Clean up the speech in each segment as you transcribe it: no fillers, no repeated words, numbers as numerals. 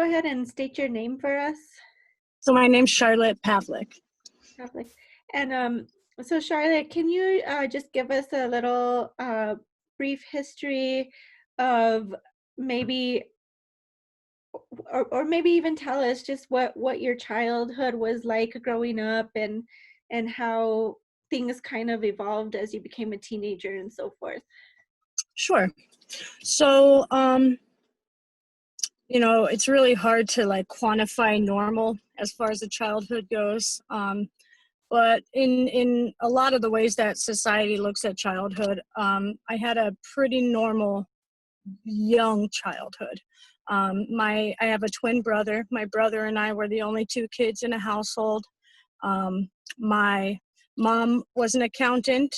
ahead and state your name for us? So my name's Charlotte Pavlik. Pavlik. And so Charlotte, can you just give us a little brief history of maybe, or maybe even tell us just what your childhood was like growing up, and how things kind of evolved as you became a teenager and so forth? Sure. So, it's really hard to quantify normal as far as the childhood goes. But in a lot of the ways that society looks at childhood, I had a pretty normal young childhood. I have a twin brother. My brother and I were the only two kids in a household. My mom was an accountant,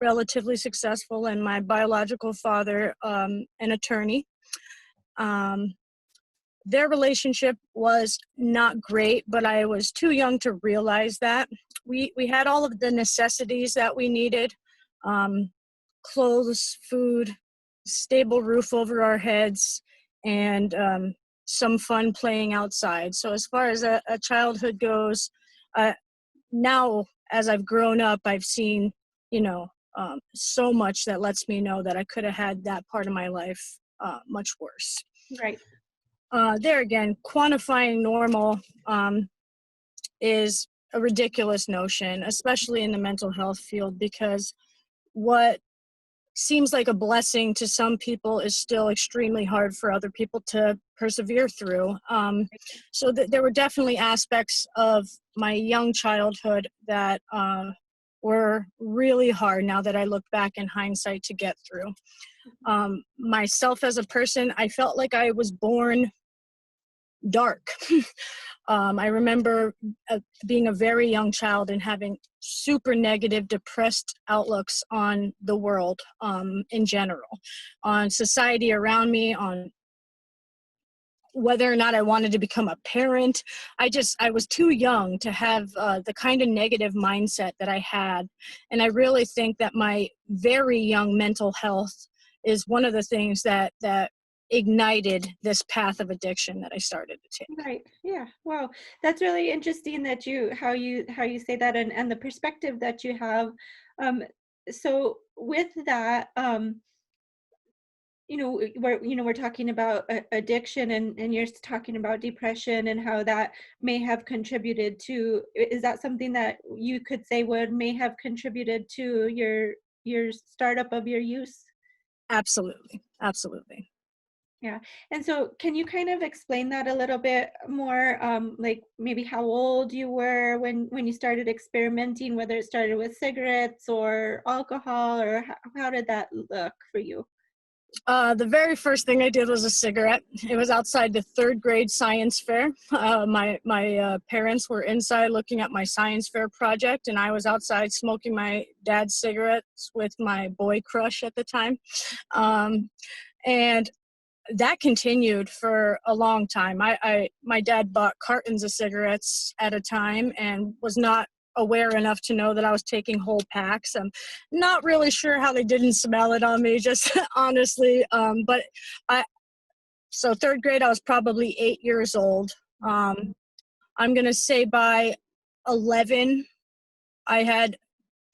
relatively successful, and my biological father, an attorney. Their relationship was not great, but I was too young to realize that. We had all of the necessities that we needed, clothes, food, stable roof over our heads, and some fun playing outside. So as far as a childhood goes, now as I've grown up, I've seen, so much that lets me know that I could have had that part of my life much worse. Right. There again, quantifying normal is a ridiculous notion, especially in the mental health field, because what seems like a blessing to some people is still extremely hard for other people to persevere through. So there were definitely aspects of my young childhood that were really hard now that I look back in hindsight to get through. Myself as a person, I felt like I was born dark. I remember being a very young child and having super negative, depressed outlooks on the world in general, on society around me, on whether or not I wanted to become a parent. I was too young to have the kind of negative mindset that I had. And I really think that my very young mental health is one of the things that ignited this path of addiction that I started to take. Right. Yeah. Wow. That's really interesting that how you say that, and the perspective that you have. So with that, we're talking about addiction, and you're talking about depression and how that may have contributed to. Is that something that you could say may have contributed to your startup of your use? Absolutely. Absolutely. Yeah. And so can you kind of explain that a little bit more, like maybe how old you were when you started experimenting, whether it started with cigarettes or alcohol, or how did that look for you? The very first thing I did was a cigarette. It was outside the third grade science fair. My parents were inside looking at my science fair project, and I was outside smoking my dad's cigarettes with my boy crush at the time. And that continued for a long time. My dad bought cartons of cigarettes at a time and was not aware enough to know that I was taking whole packs. I'm not really sure how they didn't smell it on me, just honestly. So third grade, I was probably 8 years old. I'm going to say by 11, I had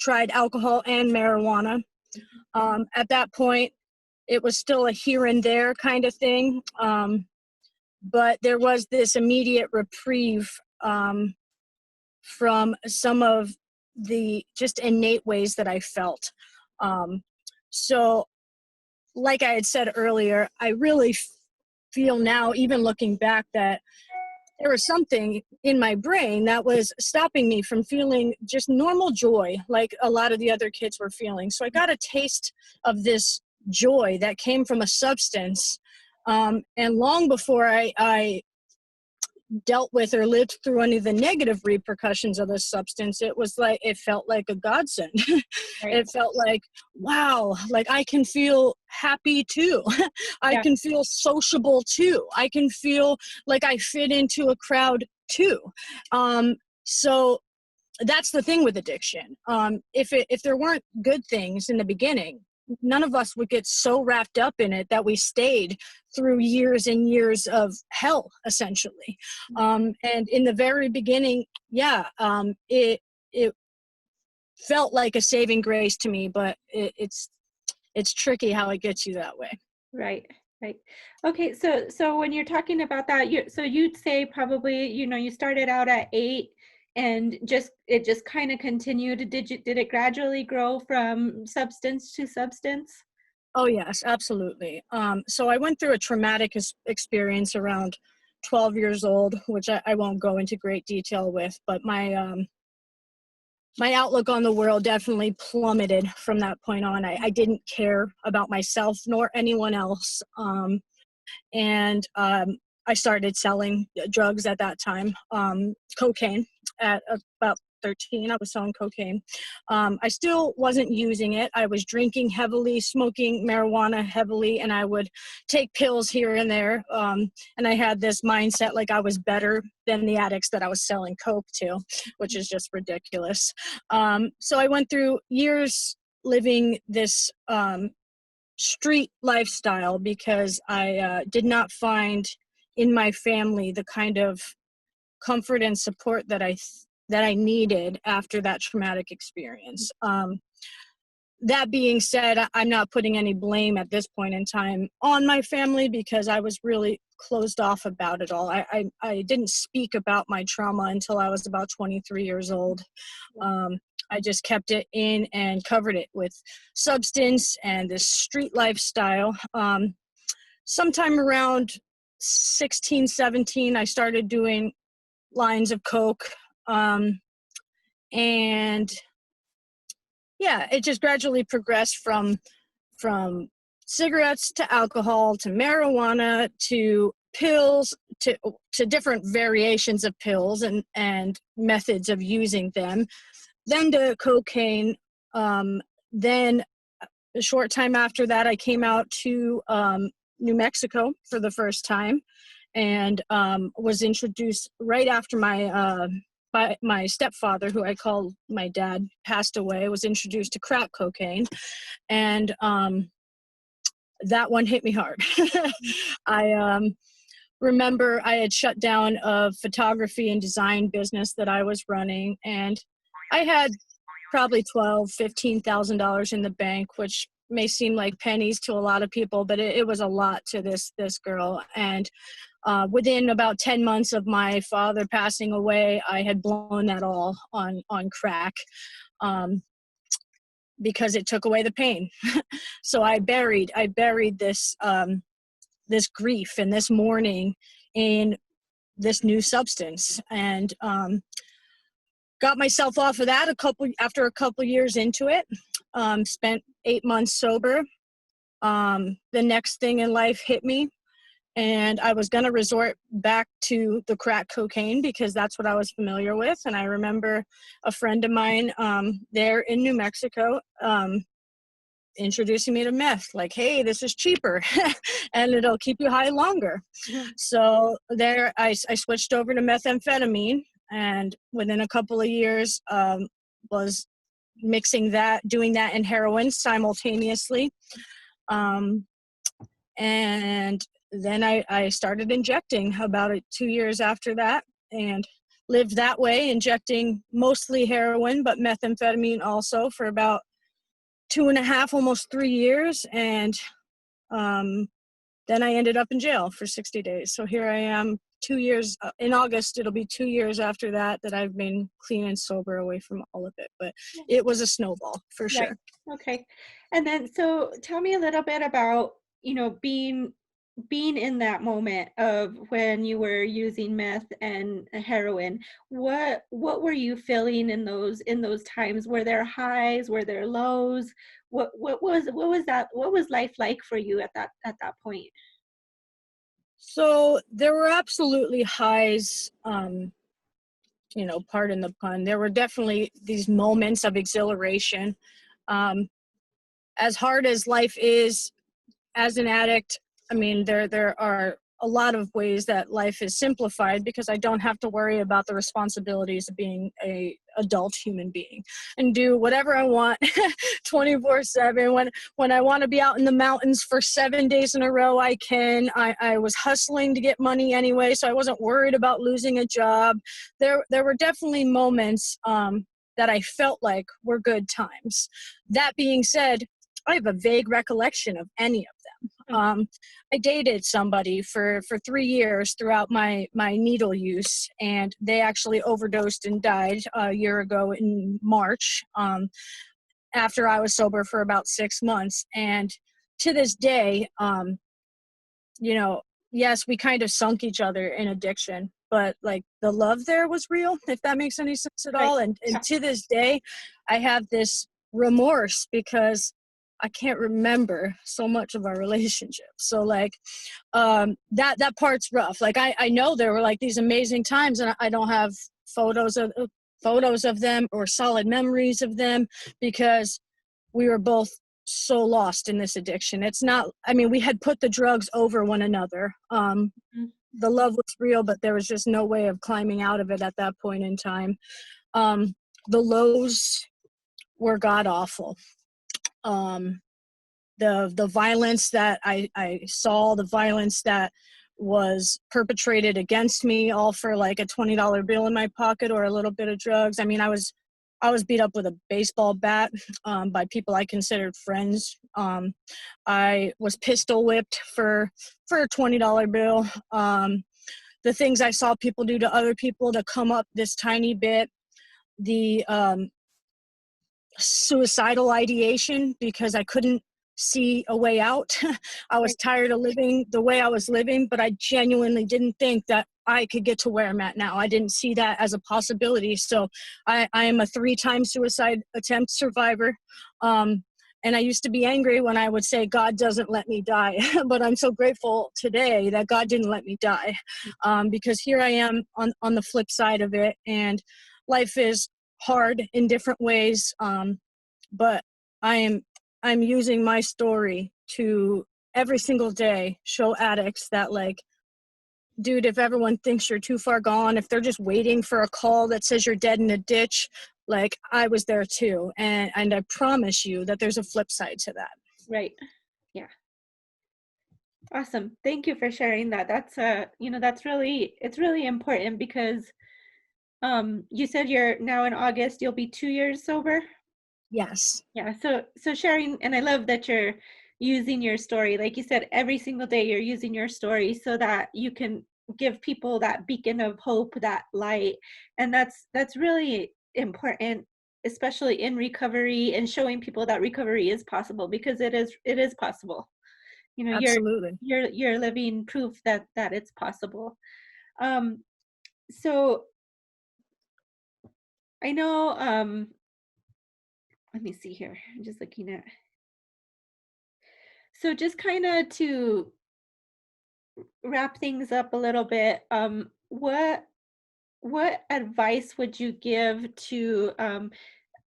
tried alcohol and marijuana. At that point, it was still a here and there kind of thing. But there was this immediate reprieve from some of the just innate ways that I felt. So like I had said earlier, I really feel now, even looking back, that there was something in my brain that was stopping me from feeling just normal joy like a lot of the other kids were feeling. So I got a taste of this joy that came from a substance. And long before I dealt with or lived through any of the negative repercussions of this substance, it felt like a godsend. Right. It felt like, wow, like I can feel happy too. I can feel sociable too. I can feel like I fit into a crowd too. So that's the thing with addiction. If there weren't good things in the beginning, none of us would get so wrapped up in it that we stayed through years and years of hell, essentially. And in the very beginning, it felt like a saving grace to me, but it's tricky how it gets you that way. Right, right. Okay, so when you're talking about that, you'd say probably, you started out at 8 and it just kind of continued. Did it gradually grow from substance to substance? Oh yes, absolutely. So I went through a traumatic experience around 12 years old, which I won't go into great detail with, but my outlook on the world definitely plummeted from that point on. I didn't care about myself nor anyone else. And I started selling drugs at that time, cocaine. At about 13, I was selling cocaine. I still wasn't using it. I was drinking heavily, smoking marijuana heavily, and I would take pills here and there. And I had this mindset like I was better than the addicts that I was selling coke to, which is just ridiculous. So I went through years living this street lifestyle because I did not find in my family the kind of comfort and support that I needed after that traumatic experience. That being said, I'm not putting any blame at this point in time on my family because I was really closed off about it all. I didn't speak about my trauma until I was about 23 years old. I just kept it in and covered it with substance and this street lifestyle. Sometime around 16, 17, I started doing lines of coke. And yeah, it just gradually progressed from cigarettes to alcohol to marijuana to pills to different variations of pills and methods of using them, then to cocaine. Then a short time after that, I came out to New Mexico for the first time and was introduced right after my stepfather, who I call my dad, passed away, was introduced to crack cocaine. And that one hit me hard. I remember I had shut down a photography and design business that I was running, and I had probably $15,000 in the bank, which may seem like pennies to a lot of people, but it was a lot to this girl. And within about 10 months of my father passing away, I had blown that all on crack because it took away the pain. So I buried this this grief and this mourning in this new substance, and got myself off of that after a couple years into it. Spent 8 months sober. The next thing in life hit me, and I was going to resort back to the crack cocaine because that's what I was familiar with. And I remember a friend of mine there in New Mexico introducing me to meth, like, hey, this is cheaper and it'll keep you high longer. So there I switched over to methamphetamine, and within a couple of years was mixing that, doing that and heroin simultaneously. And then I started injecting about 2 years after that, and lived that way, injecting mostly heroin, but methamphetamine also, for about 2.5, almost 3 years. And then I ended up in jail for 60 days. So here I am 2 years, in August, it'll be 2 years after that I've been clean and sober away from all of it. But it was a snowball for sure. Right. Okay. And then, so tell me a little bit about, being in that moment of when you were using meth and heroin. What were you feeling in those times? Were there highs? Were there lows? What was life like for you at that point? So there were absolutely highs, pardon the pun. There were definitely these moments of exhilaration. As hard as life is as an addict, I mean, there are a lot of ways that life is simplified because I don't have to worry about the responsibilities of being a adult human being and do whatever I want 24/7. When I want to be out in the mountains for 7 days in a row, I can. I was hustling to get money anyway, so I wasn't worried about losing a job. There were definitely moments that I felt like were good times. That being said, I have a vague recollection of any of them. I dated somebody for 3 years throughout my needle use, and they actually overdosed and died a year ago in March, after I was sober for about 6 months. And to this day, you know, yes, we kind of sunk each other in addiction, but like the love there was real, if that makes any sense at all. And to this day, I have this remorse because I can't remember so much of our relationship. So like, that part's rough. Like I know there were like these amazing times, and I don't have photos of them or solid memories of them because we were both so lost in this addiction. It's not, I mean, we had put the drugs over one another. The love was real, but there was just no way of climbing out of it at that point in time. The lows were god awful. The violence that I saw, the violence that was perpetrated against me, all for like a $20 bill in my pocket or a little bit of drugs. I mean, I was beat up with a baseball bat by people I considered friends. I was pistol whipped for a $20 bill. The things I saw people do to other people to come up this tiny bit. The suicidal ideation because I couldn't see a way out. I was tired of living the way I was living, but I genuinely didn't think that I could get to where I'm at now. I didn't see that as a possibility. So I am a 3-time suicide attempt survivor. And I used to be angry when I would say, God doesn't let me die. But I'm so grateful today that God didn't let me die, because here I am on the flip side of it. And life is hard in different ways. But I'm using my story to every single day show addicts that, like, dude, if everyone thinks you're too far gone, if they're just waiting for a call that says you're dead in a ditch, like, I was there too. And I promise you that there's a flip side to that. Right. Yeah. Awesome. Thank you for sharing that. That's it's really important because you said you're now in August, you'll be 2 years sober. Yes. Yeah. So sharing, and I love that you're using your story. Like you said, every single day you're using your story so that you can give people that beacon of hope, that light. And that's really important, especially in recovery, and showing people that recovery is possible, because it is possible. You know, Absolutely. you're living proof that it's possible. So I know, let me see here. I'm just looking at, so just kind of to wrap things up a little bit, what advice would you give to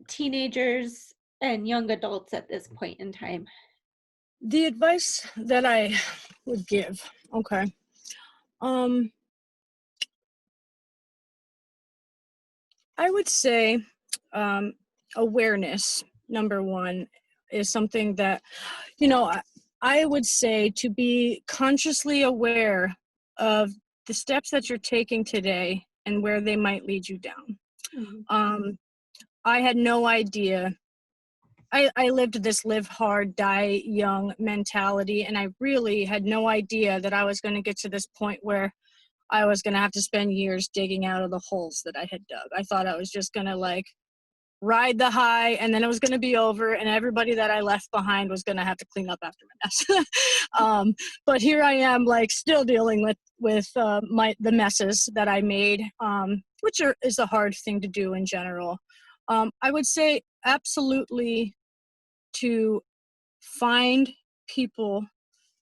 teenagers and young adults at this point in time? The advice that I would give, okay. I would say awareness, number one, is something that, I would say to be consciously aware of the steps that you're taking today and where they might lead you down. Mm-hmm. I had no idea. I lived this live hard, die young mentality, and I really had no idea that I was going to get to this point where I was going to have to spend years digging out of the holes that I had dug. I thought I was just going to, like, ride the high, and then it was going to be over, and everybody that I left behind was going to have to clean up after my mess. But here I am, like, still dealing with the messes that I made, which is a hard thing to do in general. I would say absolutely to find people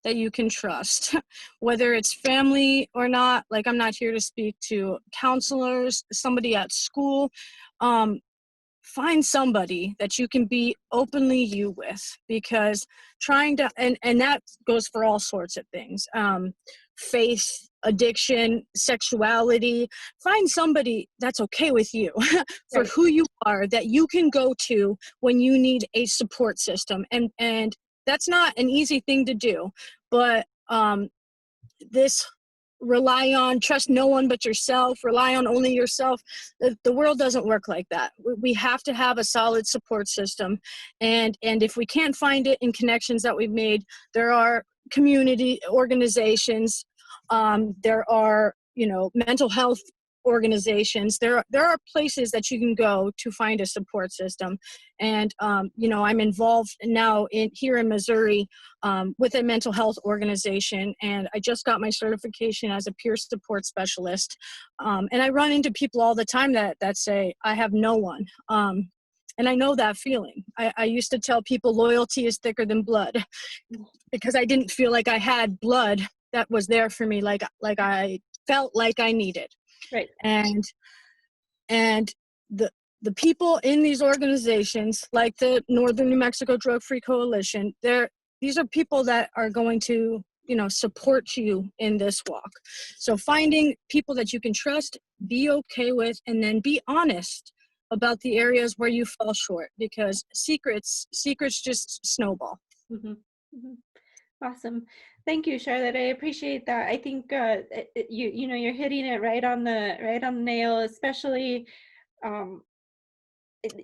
that you can trust, whether it's family or not. Like, I'm not here to speak to counselors, somebody at school. Find somebody that you can be openly you with, because trying to, and that goes for all sorts of things. Faith addiction, sexuality. Find somebody that's okay with you for Right. who you are, that you can go to when you need a support system. And that's not an easy thing to do, but this rely on, trust no one but yourself, rely on only yourself. The world doesn't work like that. We have to have a solid support system. And if we can't find it in connections that we've made, there are community organizations, there are, mental health organizations. There are places that you can go to find a support system. And, I'm involved now here in Missouri with a mental health organization, and I just got my certification as a peer support specialist. And I run into people all the time that say, I have no one. And I know that feeling. I used to tell people loyalty is thicker than blood, because I didn't feel like I had blood that was there for me, like I felt like I needed. Right. And the people in these organizations, like the Northern New Mexico Drug-Free Coalition, these are people that are going to, support you in this walk. So finding people that you can trust, be okay with, and then be honest about the areas where you fall short, because secrets just snowball. Mm-hmm. Mm-hmm. Awesome. Thank you, Charlotte. I appreciate that. I think you're hitting it right on the nail, especially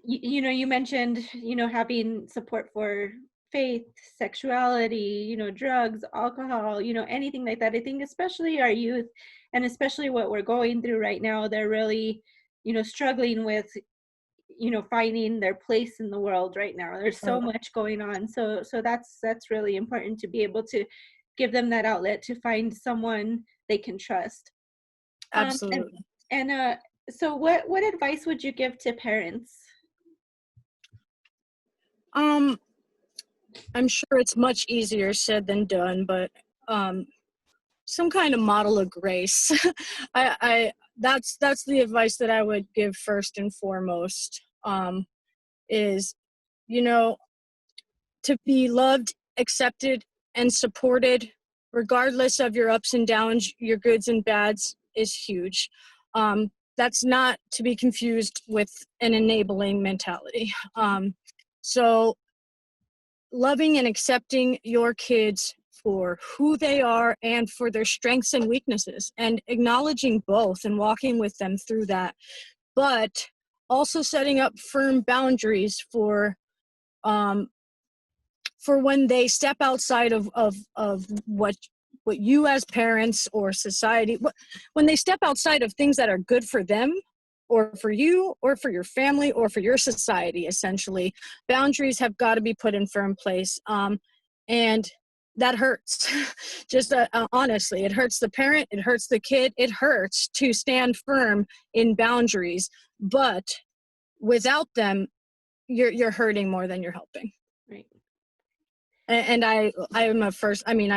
you mentioned, having support for faith, sexuality, drugs, alcohol, anything like that. I think especially our youth, and especially what we're going through right now, they're really, struggling with, finding their place in the world right now. There's so much going on. So that's really important, to be able to give them that outlet to find someone they can trust. Absolutely. So what advice would you give to parents? I'm sure it's much easier said than done, but some kind of model of grace. That's the advice that I would give first and foremost, is, to be loved, accepted, and supported, regardless of your ups and downs, your goods and bads, is huge. That's not to be confused with an enabling mentality. So loving and accepting your kids for who they are and for their strengths and weaknesses, and acknowledging both and walking with them through that, but also setting up firm boundaries for when they step outside of what you as parents or society, when they step outside of things that are good for them or for you or for your family or for your society. Essentially, boundaries have got to be put in firm place, and that hurts. Just honestly, it hurts the parent, it hurts the kid, it hurts to stand firm in boundaries, but without them, you're hurting more than you're helping. Right. And I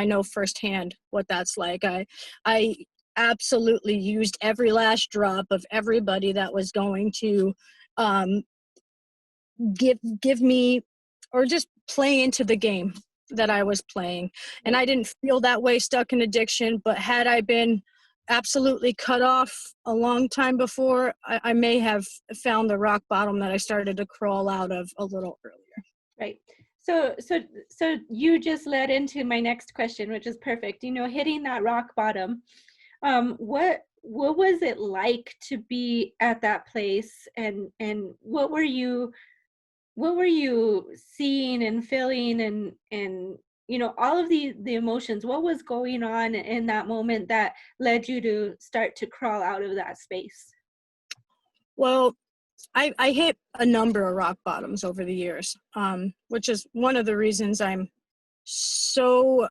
know firsthand what that's like. I absolutely used every last drop of everybody that was going to give me, or just play into the game that I was playing. And I didn't feel that way stuck in addiction, but had I been absolutely cut off a long time before, I may have found the rock bottom that I started to crawl out of a little earlier. Right. So you just led into my next question, which is perfect. Hitting that rock bottom. What was it like to be at that place, and what were you seeing and feeling, and all of the emotions? What was going on in that moment that led you to start to crawl out of that space? Well, I hit a number of rock bottoms over the years, which is one of the reasons I'm so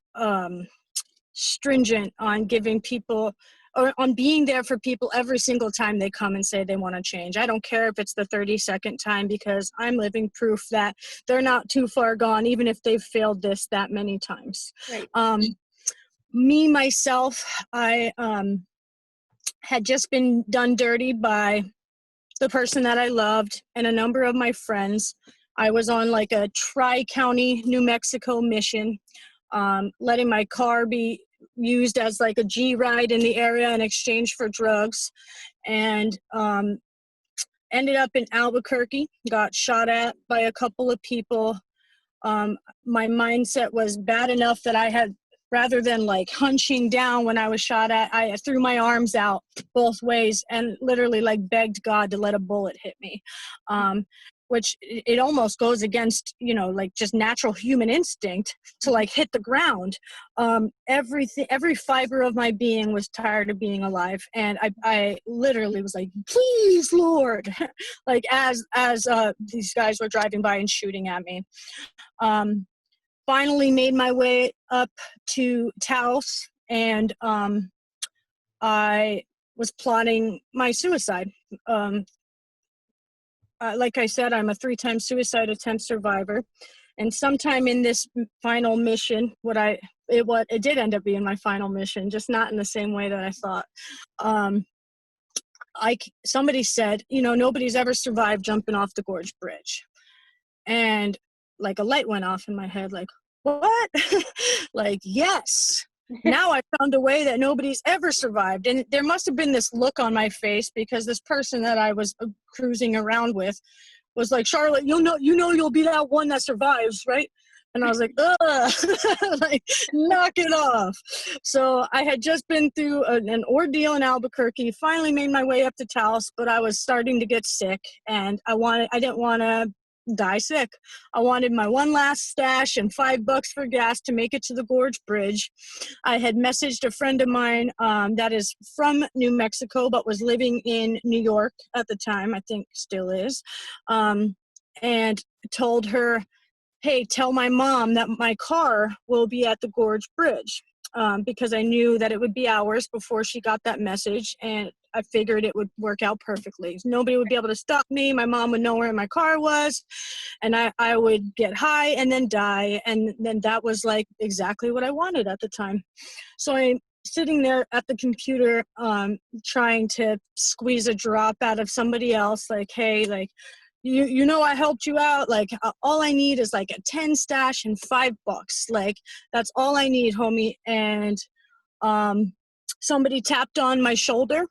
stringent on giving people, or on being there for people every single time they come and say they want to change. I don't care if it's the 32nd time, because I'm living proof that they're not too far gone, even if they've failed this that many times. Right. Me, myself, I had just been done dirty by the person that I loved and a number of my friends. I was on like a tri-county New Mexico mission, letting my car be used as like a G ride in the area in exchange for drugs, and ended up in Albuquerque, got shot at by a couple of people. My mindset was bad enough that I had, rather than like hunching down when I was shot at, I threw my arms out both ways and literally like begged God to let a bullet hit me. Which it almost goes against, you know, like just natural human instinct to like hit the ground. Every fiber of my being was tired of being alive. And I literally was like, please, Lord, like as these guys were driving by and shooting at me. Finally made my way up to Taos, and I was plotting my suicide. Like I said, I'm a 3-time suicide attempt survivor, and sometime in this final mission, it did end up being my final mission, just not in the same way that I thought. Somebody said, you know, nobody's ever survived jumping off the Gorge Bridge, and like a light went off in my head, like, what? Like, yes. Now I found a way that nobody's ever survived. And there must have been this look on my face, because this person that I was cruising around with was like, Charlotte, you'll be that one that survives, right? And I was like, ugh, like, knock it off. So I had just been through an ordeal in Albuquerque, finally made my way up to Taos, but I was starting to get sick, and I didn't want to die sick. I wanted my one last stash and $5 for gas to make it to the Gorge Bridge. I had messaged a friend of mine that is from New Mexico but was living in New York at the time, I think still is, and told her, hey, tell my mom that my car will be at the Gorge Bridge, because I knew that it would be hours before she got that message, and I figured it would work out perfectly. Nobody would be able to stop me. My mom would know where my car was, and I would get high and then die. And then that was like exactly what I wanted at the time. So I'm sitting there at the computer, trying to squeeze a drop out of somebody else, like, hey, like, you know, I helped you out. Like, all I need is like a 10 stash and $5. Like, that's all I need, homie. And somebody tapped on my shoulder.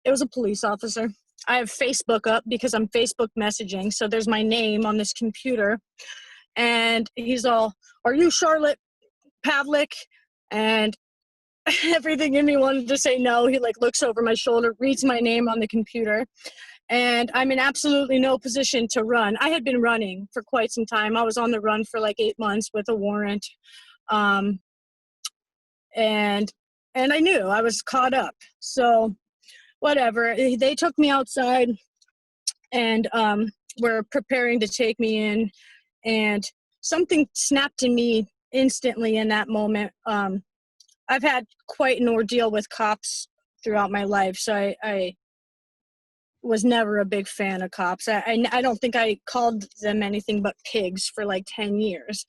It was a police officer. I have Facebook up because I'm Facebook messaging. So there's my name on this computer. And he's all, are you Charlotte Pavlik? And everything in me wanted to say no. He like looks over my shoulder, reads my name on the computer. And I'm in absolutely no position to run. I had been running for quite some time. I was on the run for like 8 months with a warrant. And I knew I was caught up. So whatever, they took me outside and were preparing to take me in, and something snapped in me instantly in that moment. I've had quite an ordeal with cops throughout my life, so I was never a big fan of cops. I don't think I called them anything but pigs for like 10 years.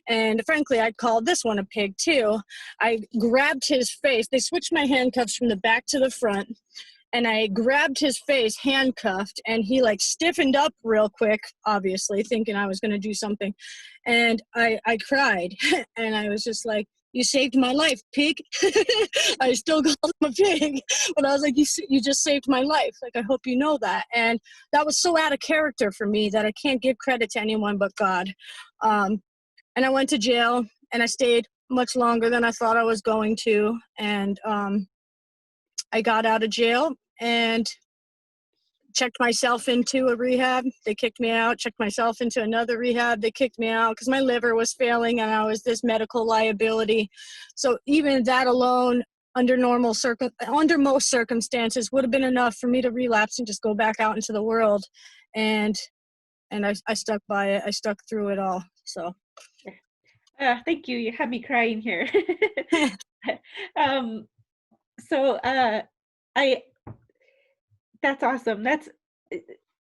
And frankly, I called this one a pig too. I grabbed his face. They switched my handcuffs from the back to the front. And I grabbed his face, handcuffed, and he like stiffened up real quick, obviously, thinking I was going to do something. And I cried, and I was just like, you saved my life, pig. I still called him a pig, but I was like, you just saved my life. Like, I hope you know that. And that was so out of character for me that I can't give credit to anyone but God. And I went to jail, and I stayed much longer than I thought I was going to. And I got out of jail and checked myself into a rehab. They kicked me out. Checked myself into another rehab. They kicked me out because my liver was failing and I was this medical liability. So even that alone, under most circumstances, would have been enough for me to relapse and just go back out into the world. And I stuck by it. I stuck through it all. So. Thank you. You had me crying here. So that's awesome. That's,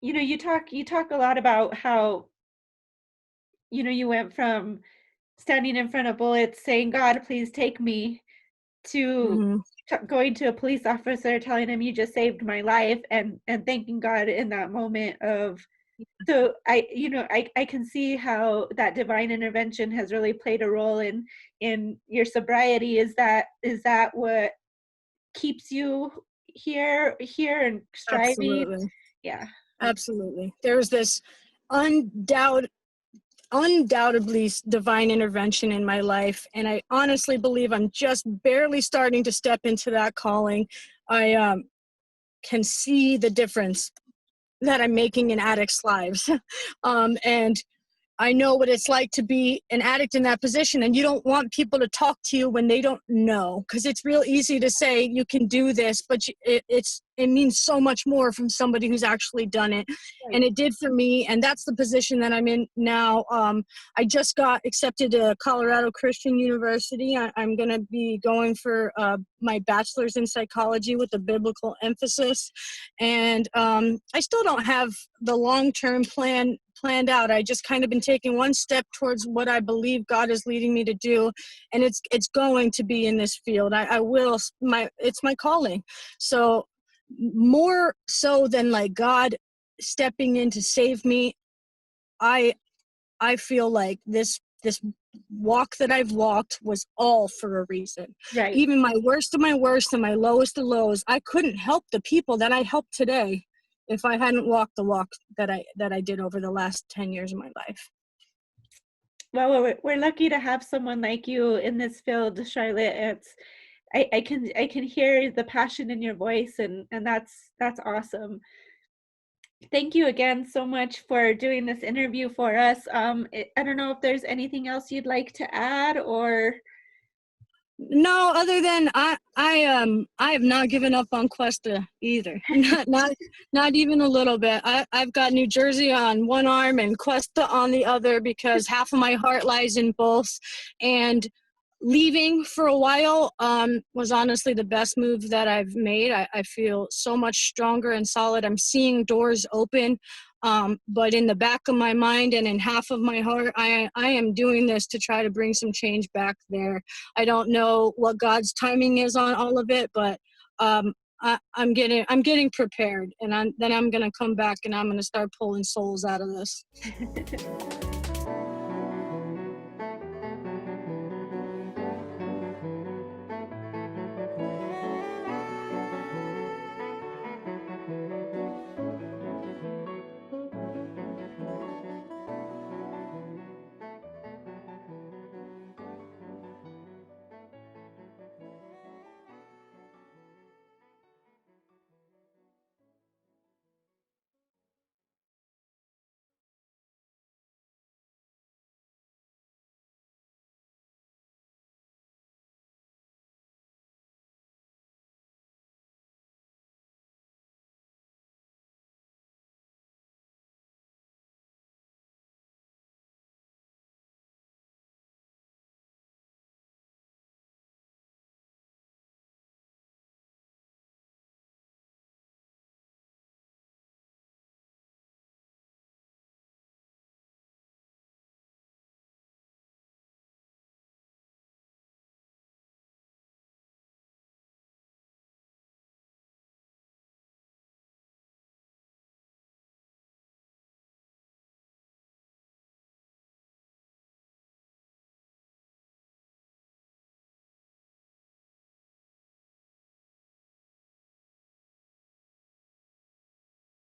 you know, you talk a lot about how, you know, you went from standing in front of bullets saying, God, please take me, to going to a police officer telling him you just saved my life, and thanking God in that moment of So I can see how that divine intervention has really played a role in your sobriety. Is that what keeps you here and striving? Absolutely. Yeah. Absolutely. There's this undoubtedly divine intervention in my life, and I honestly believe I'm just barely starting to step into that calling. I can see the difference that I'm making in addicts' lives. And I know what it's like to be an addict in that position, and you don't want people to talk to you when they don't know, because it's real easy to say you can do this, but it means so much more from somebody who's actually done it. Right. And it did for me, and that's the position that I'm in now. I just got accepted to Colorado Christian University. I'm going to be going for my bachelor's in psychology with a biblical emphasis, and I still don't have the long-term planned out. I just kind of been taking one step towards what I believe God is leading me to do, and it's going to be in this field. It's my calling. So more so than like God stepping in to save me, I feel like this walk that I've walked was all for a reason. Right. Even my worst of my worst and my lowest of lows, I couldn't help the people that I helped today if I hadn't walked the walk that I did over the last 10 years of my life. Well, we're lucky to have someone like you in this field, Charlotte. I can hear the passion in your voice, and that's awesome. Thank you again so much for doing this interview for us. I don't know if there's anything else you'd like to add, or No, other than I have not given up on Cuesta either. Not even a little bit. I've got New Jersey on one arm and Cuesta on the other, because half of my heart lies in both. And leaving for a while was honestly the best move that I've made. I feel so much stronger and solid. I'm seeing doors open. But in the back of my mind and in half of my heart, I am doing this to try to bring some change back there. I don't know what God's timing is on all of it, but I'm getting prepared, and then I'm gonna come back and I'm gonna start pulling souls out of this.